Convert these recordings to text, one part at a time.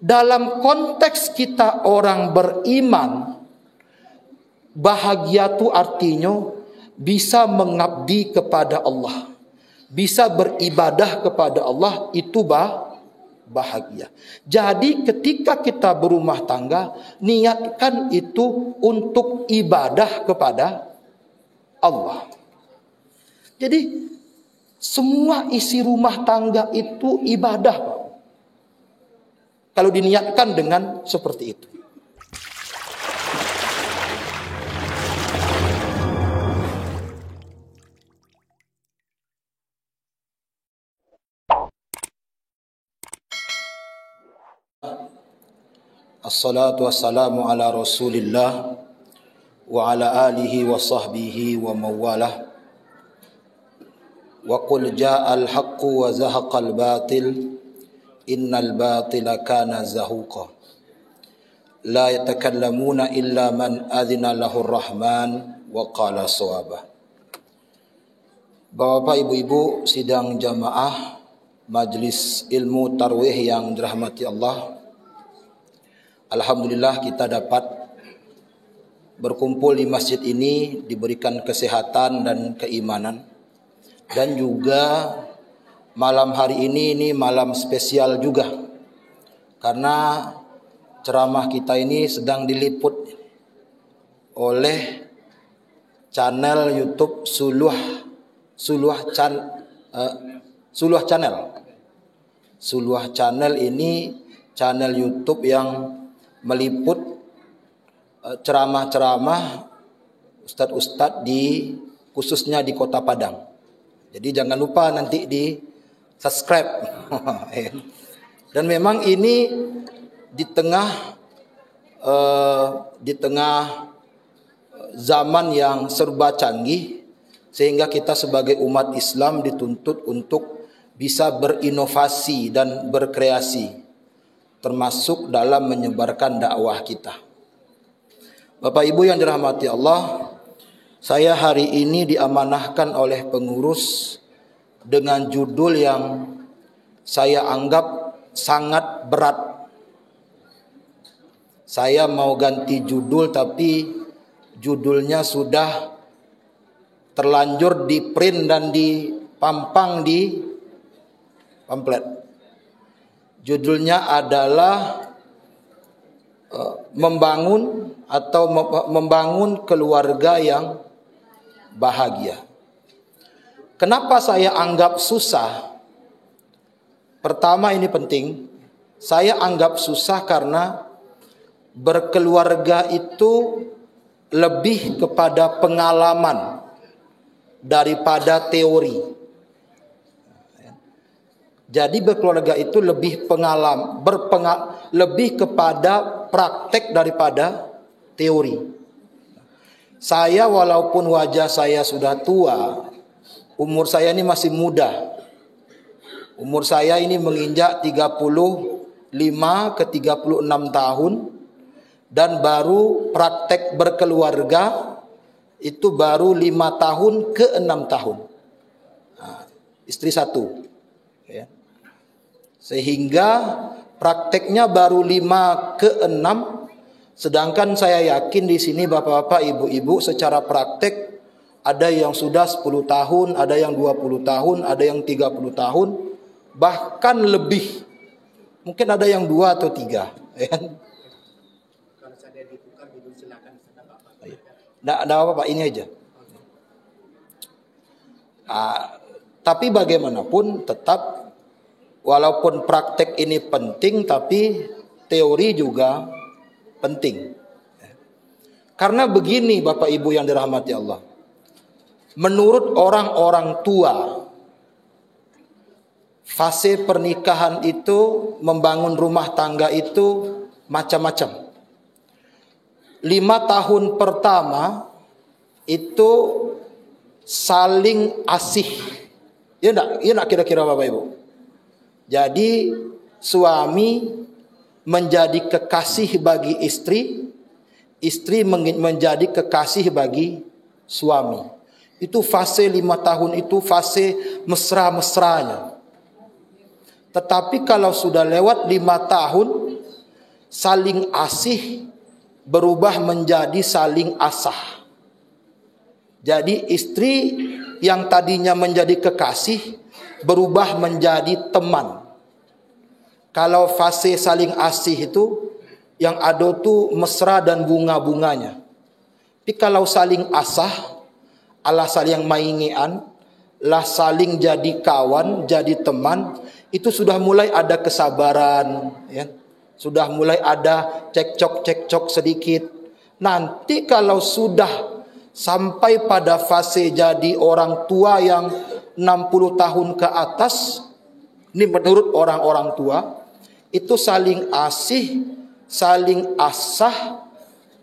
Dalam konteks kita orang beriman, bahagia itu artinya bisa mengabdi kepada Allah, bisa beribadah kepada Allah, itu bahagia. Jadi ketika kita berumah tangga, niatkan itu untuk ibadah kepada Allah. Jadi semua isi rumah tangga itu ibadah, Pak. Kalau diniatkan dengan seperti itu. Assalatu wassalamu ala Rasulillah wa ala alihi wa sahbihi wa mawalah. Wa qul ja'al haqqu wa zahaqal batil innal batila kana zahuqa. La yatakallamuna illa man adhina lahu rahman wa qala sawaba. Bapak, ibu-ibu sidang jamaah Majlis Ilmu Tarwih yang dirahmati Allah, alhamdulillah kita dapat berkumpul di masjid ini, diberikan kesehatan dan keimanan. Dan juga malam hari ini malam spesial juga, karena ceramah kita ini sedang diliput oleh channel YouTube Suluh Channel. Suluh Channel ini channel YouTube yang meliput ceramah-ceramah ustadz-ustadz khususnya di Kota Padang. Jadi jangan lupa nanti di subscribe. Dan memang ini di tengah zaman yang serba canggih, sehingga kita sebagai umat Islam dituntut untuk bisa berinovasi dan berkreasi, termasuk dalam menyebarkan dakwah kita. Bapak Ibu yang dirahmati Allah, saya hari ini diamanahkan oleh pengurus dengan judul yang saya anggap sangat berat. Saya mau ganti judul, tapi judulnya sudah terlanjur di print dan dipampang di pamflet. Judulnya adalah membangun keluarga yang bahagia. Kenapa saya anggap susah? Pertama, ini penting. Saya anggap susah karena berkeluarga itu lebih kepada pengalaman daripada teori. Jadi berkeluarga itu lebih lebih kepada praktek daripada teori. Saya walaupun wajah saya sudah tua, umur saya ini masih muda. Umur saya ini menginjak 35 ke 36 tahun, dan baru praktek berkeluarga itu baru 5 tahun ke 6 tahun. Nah, istri 1. Ya. Sehingga prakteknya baru 5 ke 6. Sedangkan saya yakin di sini bapak-bapak, ibu-ibu secara praktek ada yang sudah 10 tahun, ada yang 20 tahun, ada yang 30 tahun, bahkan lebih. Mungkin ada yang 2 atau 3. Ya. Kalau saya dibuka dulu silakan. Nggak ada apa-apa, ini aja. Tapi bagaimanapun tetap, walaupun praktek ini penting, tapi teori juga penting. Karena begini Bapak Ibu yang dirahmati Allah, menurut orang-orang tua, fase pernikahan itu, membangun rumah tangga itu macam-macam. 5 tahun pertama itu saling asih. Ya enggak kira-kira Bapak Ibu. Jadi suami menjadi kekasih bagi istri, istri menjadi kekasih bagi suami. Itu fase 5 tahun, itu fase mesra-mesranya. Tetapi kalau sudah lewat 5 tahun, saling asih berubah menjadi saling asah. Jadi istri yang tadinya menjadi kekasih berubah menjadi teman. Kalau fase saling asih itu yang ada tuh mesra dan bunga-bunganya. Tapi kalau saling asah, ala saling maingian, lah saling jadi kawan, jadi teman, itu sudah mulai ada kesabaran, ya. Sudah mulai ada cekcok-cekcok sedikit. Nanti kalau sudah sampai pada fase jadi orang tua yang 60 tahun ke atas, ini menurut orang-orang tua, itu saling asih, saling asah,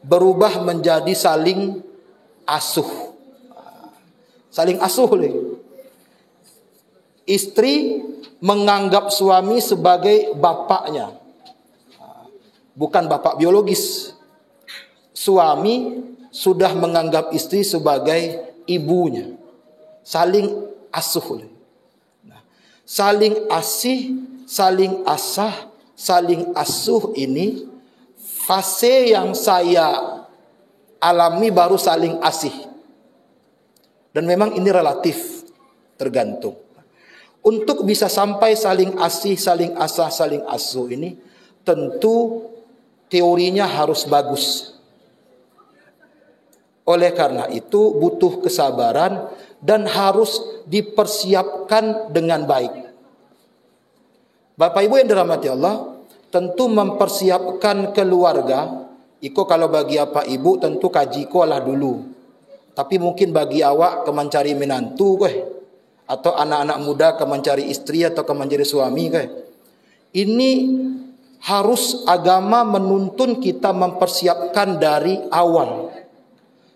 berubah menjadi saling asuh. Saling asuh. Istri menganggap suami sebagai bapaknya, bukan bapak biologis. Suami sudah menganggap istri sebagai ibunya. Saling asuh. Saling asih, saling asah, saling asuh ini fase yang saya alami baru saling asih. Dan memang ini relatif, tergantung. Untuk bisa sampai saling asih, saling asah, saling asuh ini tentu teorinya harus bagus. Oleh karena itu butuh kesabaran dan harus dipersiapkan dengan baik. Bapak Ibu yang dirahmati Allah, tentu mempersiapkan keluarga, iko kalau bagi apa ibu tentu kaji ko lah dulu. Tapi mungkin bagi awak ke mencari menantu keh, atau anak-anak muda ke mencari istri atau ke mencari suami keh. Ini harus agama menuntun kita mempersiapkan dari awal.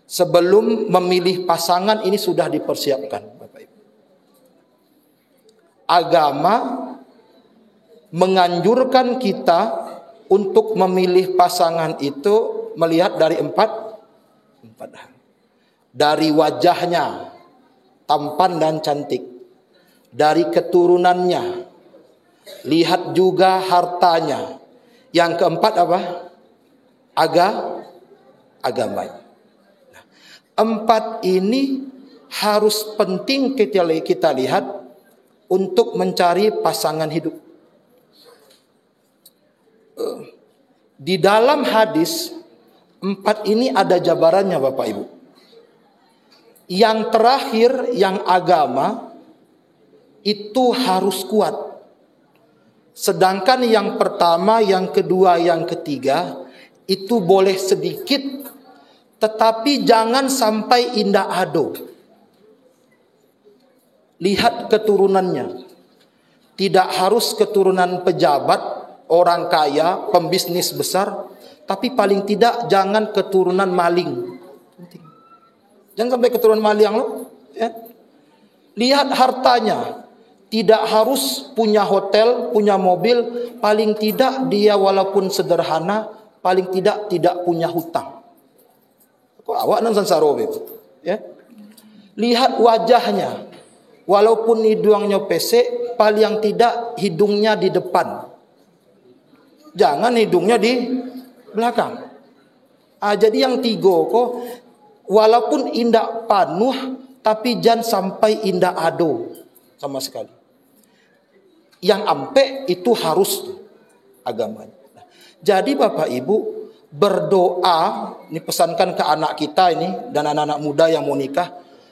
Sebelum memilih pasangan ini sudah dipersiapkan, Bapak Ibu. Agama menganjurkan kita untuk memilih pasangan itu melihat dari empat hal. Dari wajahnya, tampan dan cantik. Dari keturunannya, lihat juga hartanya. Yang keempat apa? Agamanya. Empat ini harus penting kita lihat untuk mencari pasangan hidup. Di dalam hadis, empat ini ada jabarannya Bapak Ibu. Yang terakhir, yang agama, itu harus kuat. Sedangkan yang pertama, yang kedua, yang ketiga, itu boleh sedikit, tetapi jangan sampai indah ado. Lihat keturunannya. Tidak harus keturunan pejabat, orang kaya, pembisnis besar, tapi paling tidak jangan keturunan maling. Jangan sampai keturunan maling loh. Ya. Lihat hartanya. Tidak harus punya hotel, punya mobil, paling tidak dia walaupun sederhana, paling tidak punya hutang. Kok awak nang sansaro itu, ya? Lihat wajahnya. Walaupun hidungnya pesek, paling tidak hidungnya di depan. Jangan hidungnya di belakang. Jadi yang tiga kok walaupun indah panuh, tapi jangan sampai indah ado sama sekali. Yang ampe itu harus agamanya. Jadi Bapak Ibu berdoa, ini pesankan ke anak kita ini dan anak-anak muda yang mau nikah,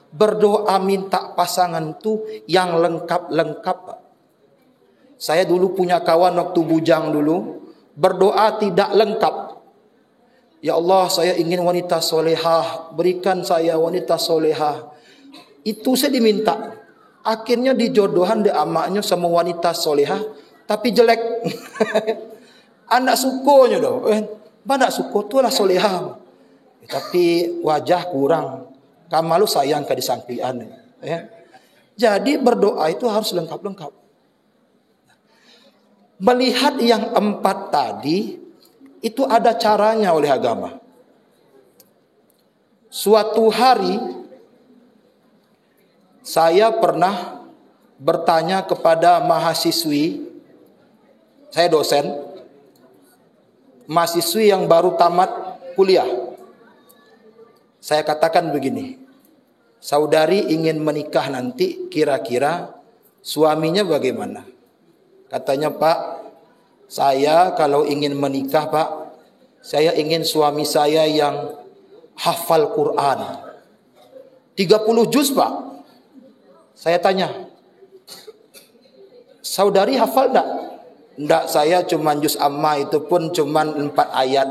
berdoa minta pasangan itu yang lengkap-lengkap. Saya dulu punya kawan waktu bujang dulu, berdoa tidak lengkap. Ya Allah, saya ingin wanita solehah, berikan saya wanita solehah. Itu saya diminta. Akhirnya dijodohan di amaknya sama wanita solehah, tapi jelek. Anak sukonya doh. Anak suko tu lah solehah. Tapi wajah kurang. Kamalu sayang ke disangkian. Ya. Jadi berdoa itu harus lengkap-lengkap. Melihat yang empat tadi, itu ada caranya oleh agama. Suatu hari, saya pernah bertanya kepada mahasiswi, saya dosen, mahasiswi yang baru tamat kuliah. Saya katakan begini, saudari ingin menikah nanti, kira-kira suaminya bagaimana? Katanya, Pak, saya kalau ingin menikah, Pak, saya ingin suami saya yang hafal Quran 30 juz, Pak. Saya tanya, saudari hafal enggak? Enggak, saya cuma juz amma, itu pun cuma 4 ayat.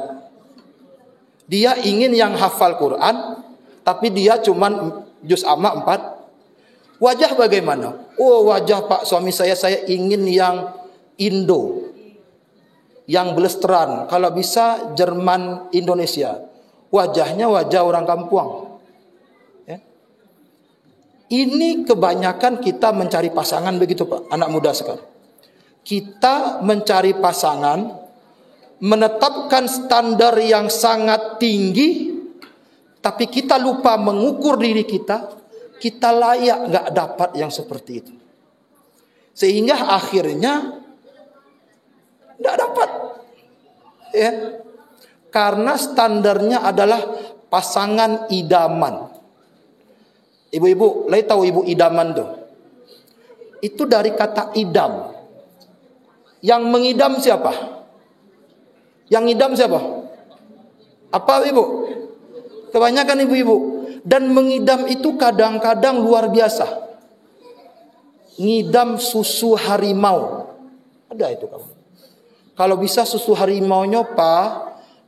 Dia ingin yang hafal Quran, tapi dia cuma juz amma 4. Wajah bagaimana? Oh, wajah Pak suami saya ingin yang Indo, yang belesteran, kalau bisa Jerman Indonesia. Wajahnya wajah orang kampung. Ya. Ini kebanyakan kita mencari pasangan begitu, Pak, anak muda sekarang. Kita mencari pasangan, menetapkan standar yang sangat tinggi, tapi kita lupa mengukur diri kita. Kita layak nggak dapat yang seperti itu, sehingga akhirnya nggak dapat, ya, karena standarnya adalah pasangan idaman. Ibu-ibu, lagi tahu ibu idaman tuh? Itu dari kata idam. Yang mengidam siapa? Yang idam siapa? Apa, ibu? Kebanyakan ibu-ibu. Dan mengidam itu kadang-kadang luar biasa. Ngidam susu harimau. Ada itu kamu. Kalau bisa susu harimaunya, Pak,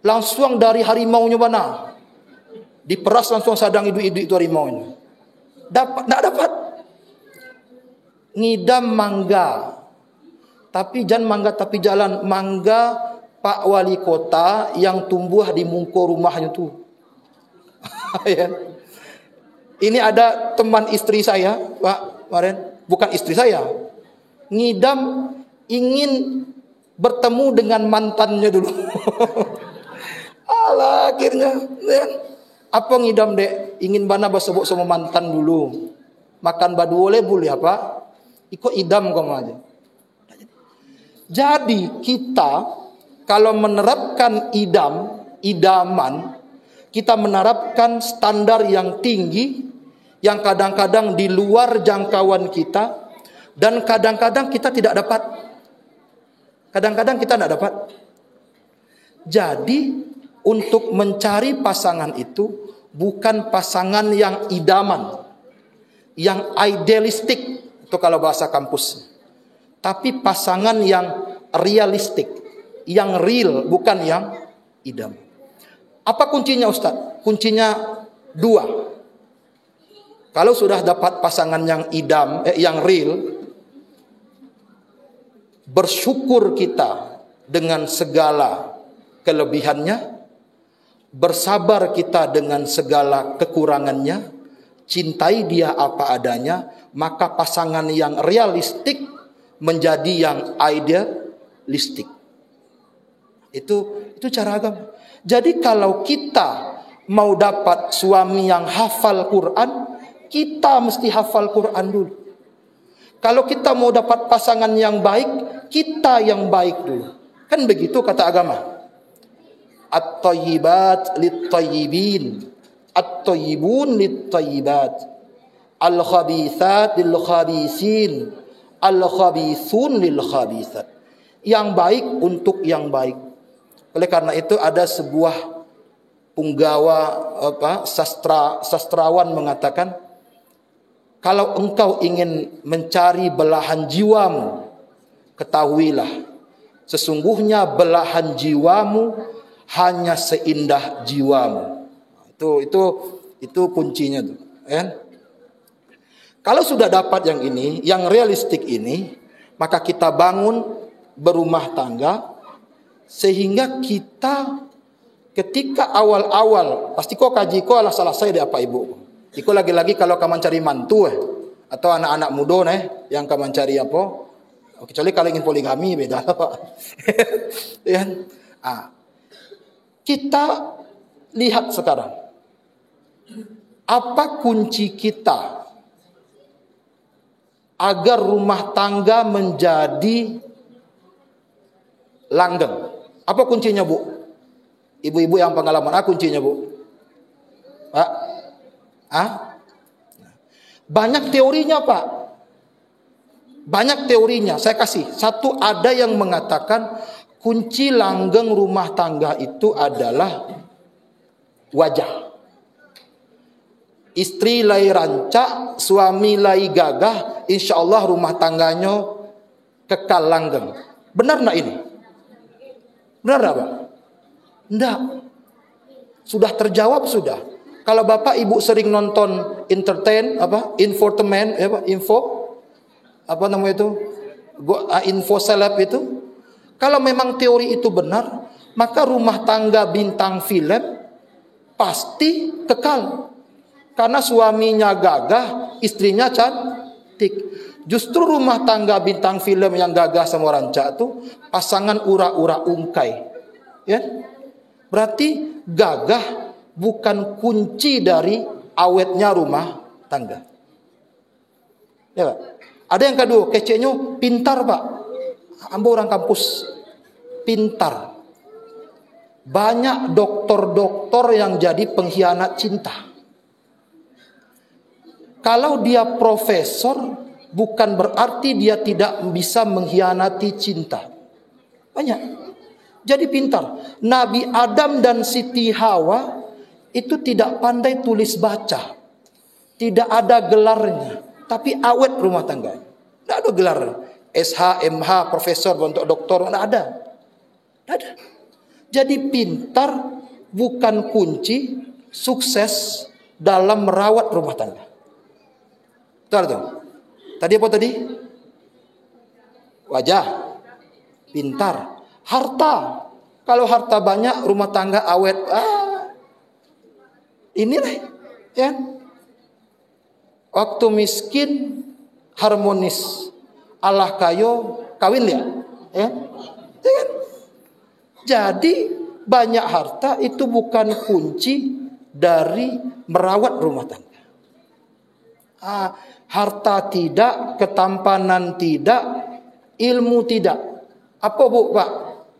langsung dari harimaunya mana? Diperas langsung sadang itu harimaunya. Enggak dapat. Ngidam mangga. Tapi jangan mangga tapi jalan. Mangga Pak Wali Kota yang tumbuh di mungko rumahnya tuh. Ya. Ini ada teman istri saya, Pak, kemarin. Bukan istri saya. Ngidam ingin bertemu dengan mantannya dulu. Alah, akhirnya. Ya. Apa ngidam, Dek? Ingin bana basebok sama mantan dulu. Makan badu boleh apa? Iko idam kamu aja. Jadi kita kalau menerapkan idaman, kita menerapkan standar yang tinggi, yang kadang-kadang di luar jangkauan kita, dan kadang-kadang kita tidak dapat. Kadang-kadang kita tidak dapat. Jadi untuk mencari pasangan itu bukan pasangan yang idaman, yang idealistik, itu kalau bahasa kampus. Tapi pasangan yang realistik, yang real, bukan yang idam. Apa kuncinya, Ustaz? Kuncinya 2. Kalau sudah dapat pasangan yang idam, yang real, bersyukur kita dengan segala kelebihannya, bersabar kita dengan segala kekurangannya, cintai dia apa adanya, maka pasangan yang realistik menjadi yang idealistik. Itu cara agama. Jadi kalau kita mau dapat suami yang hafal Quran, kita mesti hafal Quran dulu. Kalau kita mau dapat pasangan yang baik, kita yang baik dulu. Kan begitu kata agama. At-thayyibat lit-thayyibin, at-thayyibun lit-thayyibat, al-khabithat lil-khabisin, al-khabithun lil-khabithat. Yang baik untuk yang baik. Oleh karena itu ada sebuah punggawa sastrawan mengatakan, kalau engkau ingin mencari belahan jiwamu, ketahuilah sesungguhnya belahan jiwamu hanya seindah jiwamu. Itu kuncinya tuh, kan? Kalau sudah dapat yang ini, yang realistik ini, maka kita bangun berumah tangga, sehingga kita ketika awal-awal pasti kok kaji kok alah salah saya deh apa ibu. Iko lagi-lagi kalau kamu cari mantu atau anak-anak muda yang kamu cari apa? Kecuali kalau ingin poligami beda lah, Pak. Ya. Kita lihat sekarang apa kunci kita agar rumah tangga menjadi langgeng. Apa kuncinya, Bu? Ibu-ibu yang pengalaman, kuncinya Bu. Pak? Banyak teorinya Pak. Banyak teorinya. Saya kasih. Satu, ada yang mengatakan kunci langgeng rumah tangga itu adalah wajah. Istri lai rancak, suami lai gagah, insya Allah rumah tangganya kekal langgeng. Benar enggak ini? Benar enggak Pak? Enggak. Sudah terjawab sudah. Kalau Bapak Ibu sering nonton infotainment, info seleb itu, kalau memang teori itu benar, maka rumah tangga bintang film pasti kekal. Karena suaminya gagah, istrinya cantik. Justru rumah tangga bintang film yang gagah sama rancak itu pasangan ura-ura ungkai. Ya? Berarti gagah bukan kunci dari awetnya rumah tangga. Ya Pak? Ada yang kedua, keceknya pintar Pak. Ambo orang kampus pintar. Banyak dokter-dokter yang jadi pengkhianat cinta. Kalau dia profesor, bukan berarti dia tidak bisa mengkhianati cinta. Banyak. Jadi pintar. Nabi Adam dan Siti Hawa itu tidak pandai tulis baca. Tidak ada gelarnya. Tapi awet rumah tangga. Tidak ada gelar. SH, MH, profesor, untuk doktor. Tidak ada. Tidak ada. Jadi pintar bukan kunci sukses dalam merawat rumah tangga. Betul. Tadi apa tadi? Wajah. Pintar. Harta. Kalau harta banyak, rumah tangga awet. Inilah. Ya. Waktu miskin, harmonis. Allah kayo, kawin ya. Ya. Ya. Jadi banyak harta itu bukan kunci dari merawat rumah tangga. Harta tidak, ketampanan tidak, ilmu tidak. Apa Bu Pak?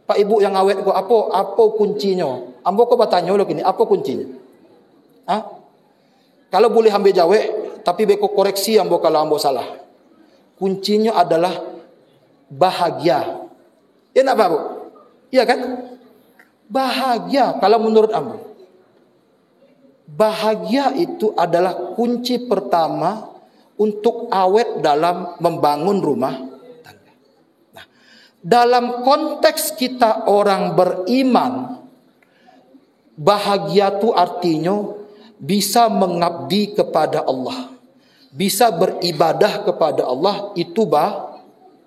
Pak Ibu yang awet kok apa kuncinya? Ambo kok bertanya lo gini, apa kuncinya? Kalau boleh ambil jawe, tapi beko koreksi ambo kalau ambo salah. Kuncinya adalah bahagia. Ya enggak Pak Bu? Iya kan? Bahagia kalau menurut ambo. Bahagia itu adalah kunci pertama untuk awet dalam membangun rumah tangga. Nah, dalam konteks kita orang beriman, bahagia itu artinya bisa mengabdi kepada Allah, bisa beribadah kepada Allah, itu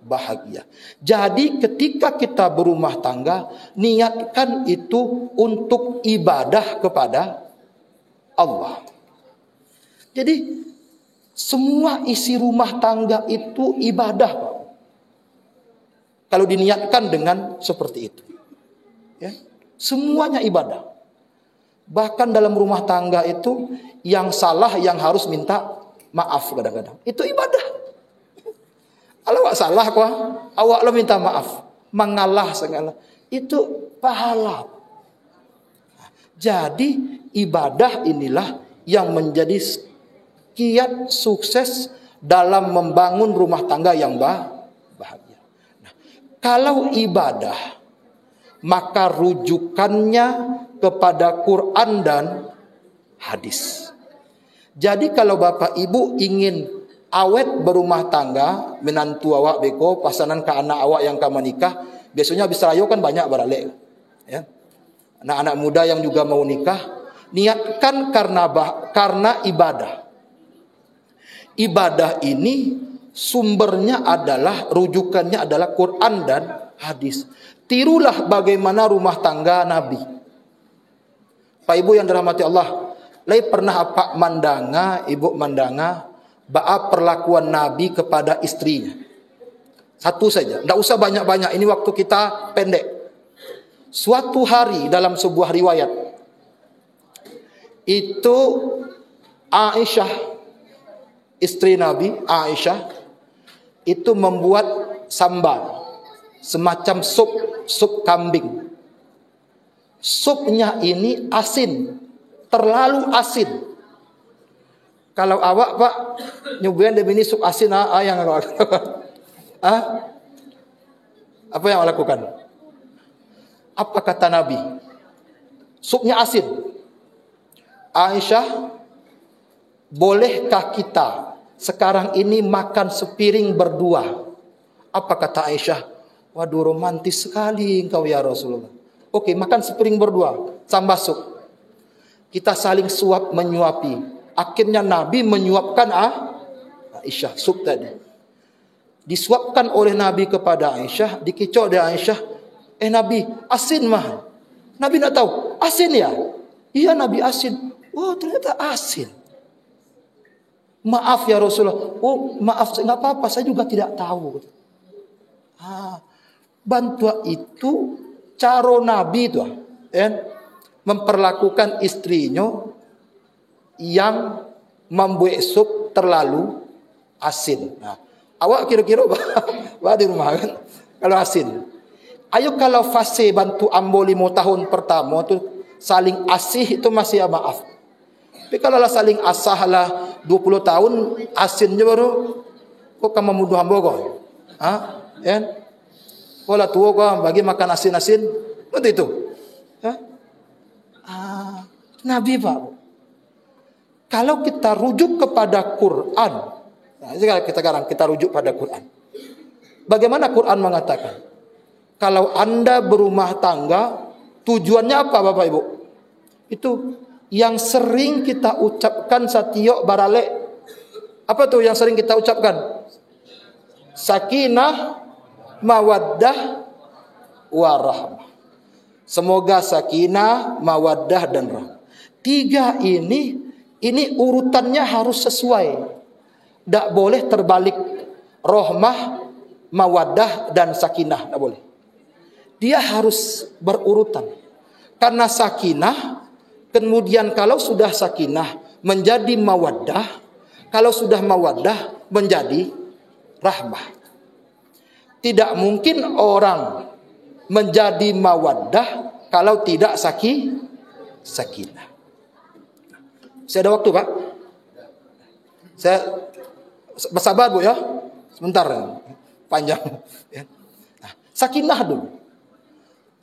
bahagia. Jadi ketika kita berumah tangga, niatkan itu untuk ibadah kepada Allah. Jadi semua isi rumah tangga itu ibadah, Pak. Kalau diniatkan dengan seperti itu. Ya. Semuanya ibadah. Bahkan dalam rumah tangga itu yang salah yang harus minta maaf kadang-kadang. Itu ibadah. Kalau awak salah kok, awak lo minta maaf, mengalah segala. Itu pahala. Jadi ibadah inilah yang menjadi kiat sukses dalam membangun rumah tangga yang bahagia. Nah, kalau ibadah, maka rujukannya kepada Quran dan hadis. Jadi kalau Bapak Ibu ingin awet berumah tangga, menantu awak beko, pasangan ke anak awak yang akan menikah, biasanya habis rayo kan banyak barale. Ya. Anak-anak muda yang juga mau nikah, niatkan karena ibadah. Ibadah ini sumbernya adalah, rujukannya adalah Quran dan hadis. Tirulah bagaimana rumah tangga Nabi. Pak Ibu yang dirahmati Allah, lai pernah apa mandanga, ibu mandanga, ba'a perlakuan Nabi kepada istrinya. Satu saja, tidak usah banyak-banyak, ini waktu kita pendek. Suatu hari dalam sebuah riwayat, itu Aisyah, istri Nabi, Aisyah, itu membuat sambal, semacam sup kambing. supnya ini asin, terlalu asin. Kalau awak Pak nyobain demi ini sup asin, yang awak lakukan? Apa yang awak lakukan? Apa kata Nabi? Supnya asin. Aisyah, bolehkah kita sekarang ini makan sepiring berdua? Apa kata Aisyah? Waduh, romantis sekali engkau ya Rasulullah. Oke, makan sepiring berdua, tambah sup. Kita saling suap menyuapi. Akhirnya Nabi menyuapkan Aisyah sup tadi. Disuapkan oleh Nabi kepada Aisyah, dikicau dari Aisyah, Nabi, asin mah. Nabi tidak tahu, asin ya? Iya Nabi asin. Oh ternyata asin. Maaf ya Rasulullah. Oh maaf, nggak apa-apa, saya juga tidak tahu. Bantua itu cara Nabi itu, memperlakukan istrinya yang membuat sup terlalu asin. Nah, awak kira-kira di rumah kan kalau asin. Ayo kalau fase bantu ambo 5 tahun pertama tu saling asih itu masih maaf. Tapi kalau lah saling asah lah 20 tahun asinnya baru kok kamu mudah ambo kok. Kalau tua kok bagi makan asin-asin seperti itu. Nabi Pak. Kalau kita rujuk kepada Quran, kita rujuk pada Quran. Bagaimana Quran mengatakan? Kalau Anda berumah tangga, tujuannya apa Bapak Ibu? Itu yang sering kita ucapkan satiok barale. Apa tuh yang sering kita ucapkan? Sakinah, mawaddah, warahmah. Semoga sakinah, mawaddah dan rahmah. 3 ini urutannya harus sesuai. Tidak boleh terbalik. Rahmah, mawaddah dan sakinah. Tidak boleh. Dia harus berurutan. Karena sakinah, kemudian kalau sudah sakinah menjadi mawaddah, kalau sudah mawaddah menjadi rahmah. Tidak mungkin orang menjadi mawaddah kalau tidak sakinah. Saya ada waktu Pak. Saya bersabar Bu ya. Sebentar. Panjang. Nah, sakinah dulu.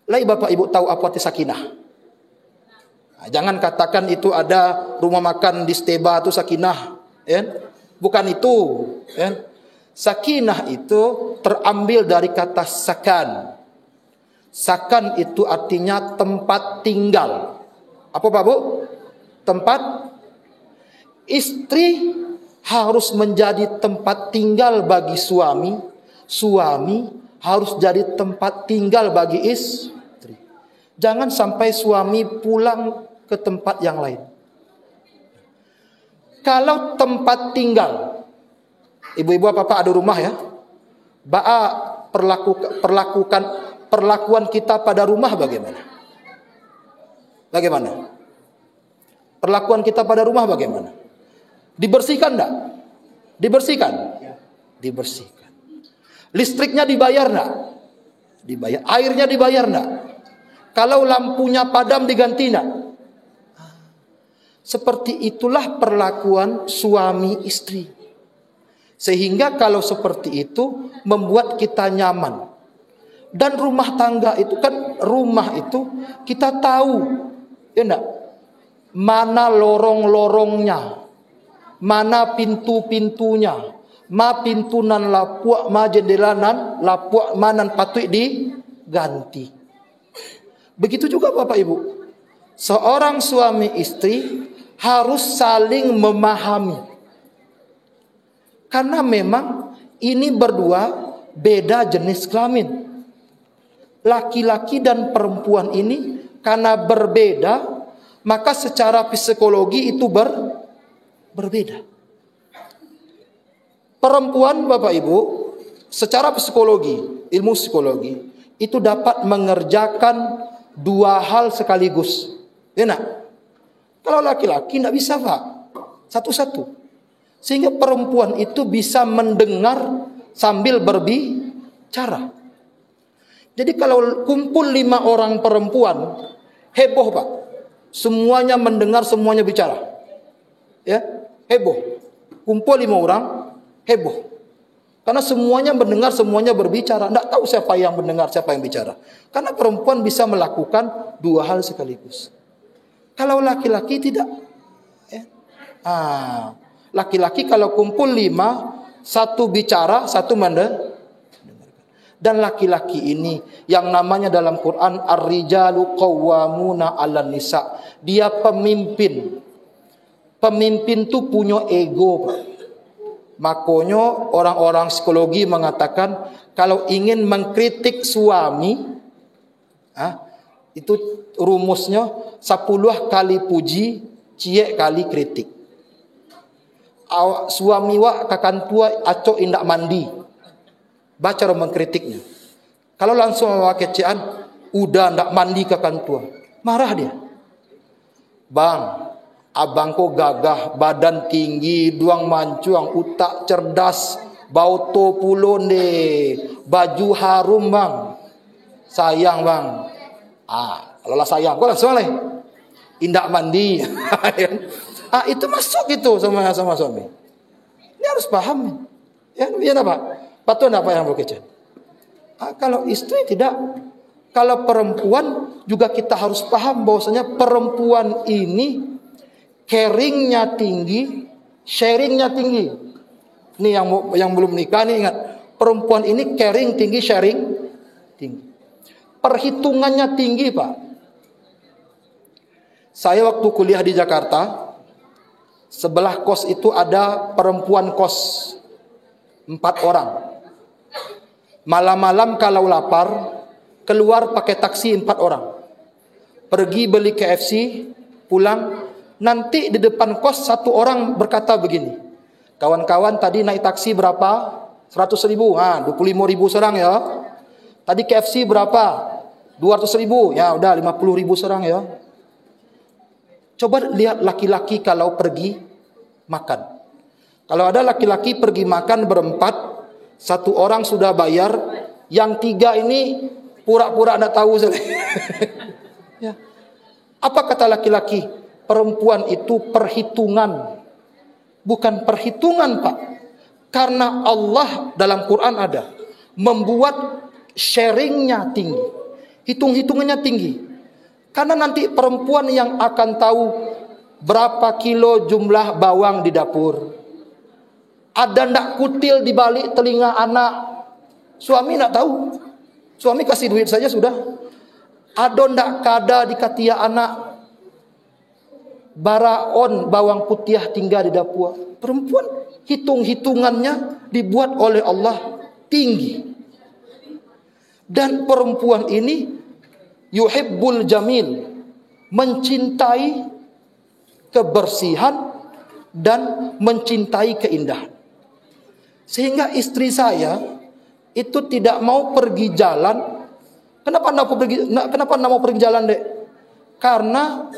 Lai Bapak Ibu tahu apa arti sakinah? Nah, jangan katakan itu ada rumah makan di Steba itu sakinah. Bukan itu. Sakinah itu terambil dari kata sakan. Sakan itu artinya tempat tinggal. Apa Pak Bu? Tempat. Istri harus menjadi tempat tinggal bagi suami. Suami harus jadi tempat tinggal bagi istri. Jangan sampai suami pulang ke tempat yang lain. Kalau tempat tinggal, ibu-ibu apa-apa ada rumah ya, perlakuan kita pada rumah bagaimana? Bagaimana? Perlakuan kita pada rumah bagaimana? Dibersihkan enggak? Dibersihkan? Dibersihkan. Listriknya dibayar enggak? Dibayar. Airnya dibayar enggak? Kalau lampunya padam diganti enggak? Seperti itulah perlakuan suami istri. Sehingga kalau seperti itu membuat kita nyaman. Dan rumah tangga itu kan, rumah itu kita tahu, ya enggak? Mana lorong-lorongnya, mana pintu-pintunya, ma pintunan lapuak, ma jendelanan lapuak, manan patut diganti. Begitu juga Bapak Ibu. Seorang suami istri harus saling memahami. Karena memang ini berdua beda jenis kelamin. Laki-laki dan perempuan ini karena berbeda, maka secara psikologi itu berbeda. Perempuan Bapak Ibu, secara psikologi, ilmu psikologi, itu dapat mengerjakan 2 hal sekaligus. Ya nak? Kalau laki-laki tidak bisa Pak, satu-satu. Sehingga perempuan itu bisa mendengar sambil berbicara. Jadi kalau kumpul 5 orang perempuan, Heboh Pak. Semuanya mendengar, semuanya bicara. Ya, heboh. Kumpul 5 orang, heboh. Karena semuanya mendengar, semuanya berbicara. Tidak tahu siapa yang mendengar, siapa yang bicara. Karena perempuan bisa melakukan 2 hal sekaligus. Kalau laki-laki tidak. Ya. Laki-laki kalau kumpul 5, 1 bicara, 1 mendengar. Dan laki-laki ini yang namanya dalam Quran ar-rijalu qawwamuna 'alan nisa. Dia pemimpin. Pemimpin itu punya ego, Pak. Makanya orang-orang psikologi mengatakan kalau ingin mengkritik suami, itu rumusnya 10 kali puji, cie kali kritik. Suami wa kakan tua aco indak mandi. Baca orang mengkritiknya. Kalau langsung memakai kecian, udah ndak mandi ke kantua, marah dia. Bang, abang kok gagah, badan tinggi, duang mancuang, utak cerdas, bau to pulon deh, baju harum bang, sayang bang. Kalau lah sayang, kok langsung leh, indak mandi. Itu masuk gitu sama suami. Ini harus paham. Ya, biar apa? Patut apa yang berkecil? Kalau istri tidak, kalau perempuan juga kita harus paham bahwasanya perempuan ini caringnya tinggi, sharingnya tinggi. Ini yang belum nikah nih ingat, perempuan ini caring tinggi, sharing tinggi. Perhitungannya tinggi Pak. Saya waktu kuliah di Jakarta, sebelah kos itu ada perempuan kos 4 orang. Malam-malam kalau lapar, keluar pakai taksi 4 orang. Pergi beli KFC, pulang. Nanti di depan kos 1 orang berkata begini, kawan-kawan tadi naik taksi berapa? 100 ribu, 25 ribu serang ya. Tadi KFC berapa? 200 ribu, ya udah 50 ribu serang ya. Coba lihat laki-laki kalau pergi makan. Kalau ada laki-laki pergi makan berempat, 1 orang sudah bayar, yang 3 ini pura-pura tidak tahu. Ya. Apa kata laki-laki? Perempuan itu perhitungan, bukan perhitungan Pak. Karena Allah dalam Quran ada membuat sharingnya tinggi, hitung-hitungannya tinggi. Karena nanti perempuan yang akan tahu berapa kilo jumlah bawang di dapur. Ada ndak kutil di balik telinga anak? Suami ndak tahu. Suami kasih duit saja sudah. Ada ndak kada di katia anak? Baraon bawang putih tinggal di dapur. Perempuan hitung-hitungannya dibuat oleh Allah tinggi. Dan perempuan ini yuhibbul jamil, mencintai kebersihan dan mencintai keindahan. Sehingga istri saya itu tidak mau pergi jalan. Kenapa enggak mau pergi jalan, Dek? Karena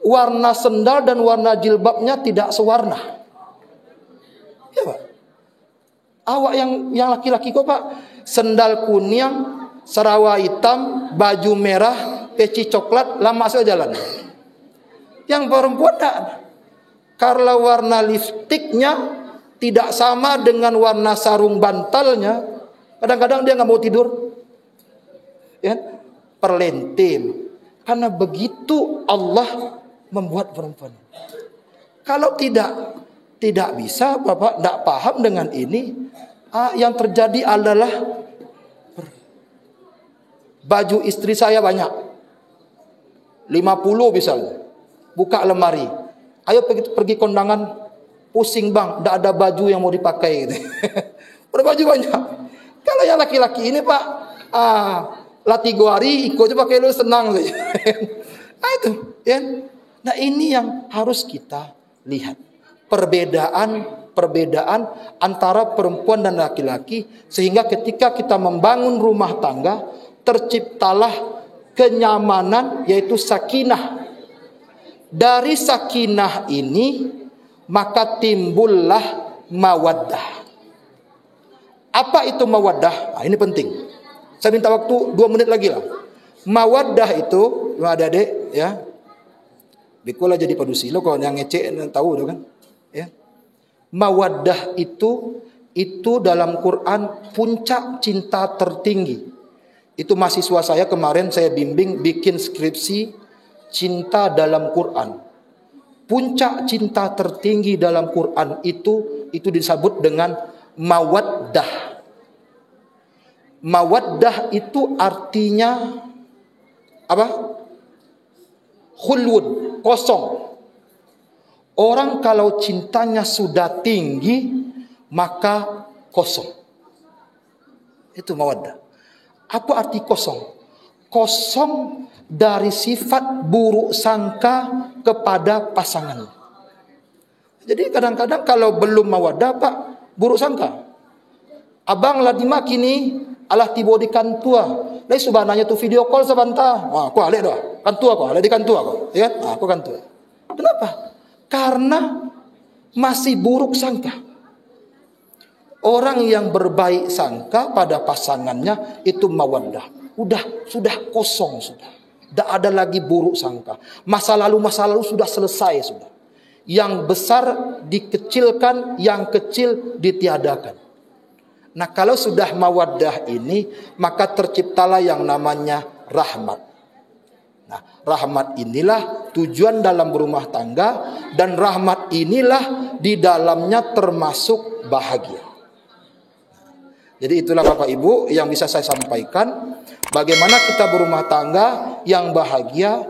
warna sendal dan warna jilbabnya tidak sewarna. Ya, Pak. Awak yang laki-laki kok, Pak, sendal kuning, sarawa hitam, baju merah, peci coklat, lama saja jalan. Yang perempuan tak. Karena warna lipstiknya tidak sama dengan warna sarung bantalnya, kadang-kadang dia nggak mau tidur. Ya, perlentim. Karena begitu Allah membuat perempuan. Kalau tidak bisa, Bapak tidak paham dengan ini, yang terjadi adalah baju istri saya banyak, 50 misalnya. Buka lemari, ayo pergi kondangan, pusing bang, tidak ada baju yang mau dipakai gitu. Baju banyak. Kalau yang laki-laki ini Pak, latiguari ikut aja pakai lu senang saja. Itu ya. Nah ini yang harus kita lihat, perbedaan antara perempuan dan laki-laki, sehingga ketika kita membangun rumah tangga terciptalah kenyamanan, yaitu sakinah. Dari sakinah ini maka timbullah mawaddah. Apa itu mawaddah? Ini penting. Saya minta waktu 2 menit lagi lah. Mawaddah itu, adik-adik ya. Bikola jadi padusilo kalau yang ngecek tahu tuh kan. Ya. Mawaddah itu dalam Quran puncak cinta tertinggi. Itu mahasiswa saya kemarin saya bimbing bikin skripsi cinta dalam Quran. Puncak cinta tertinggi dalam Quran itu disebut dengan mawaddah. Mawaddah itu artinya apa? Khulwud, kosong. Orang kalau cintanya sudah tinggi maka kosong. Itu mawaddah. Apa arti kosong? Kosong dari sifat buruk sangka kepada pasangan. Jadi kadang-kadang kalau belum mawaddah Pak, buruk sangka. Abang lah dimaki nih, alah tibo di kantua. Lai subhananya tu video call sebentar. Wah, aku alek doa. Kantua kok, alek di kantua kok. Ya, aku kantua. Kenapa? Karena masih buruk sangka. Orang yang berbaik sangka pada pasangannya itu mawaddah. Sudah kosong sudah. Tidak ada lagi buruk sangka. Masa lalu sudah selesai sudah. Yang besar dikecilkan, yang kecil ditiadakan. Nah, kalau sudah mawaddah ini, maka terciptalah yang namanya rahmat. Nah, rahmat inilah tujuan dalam berumah tangga, dan rahmat inilah di dalamnya termasuk bahagia. Jadi itulah Bapak Ibu yang bisa saya sampaikan. Bagaimana kita berumah tangga yang bahagia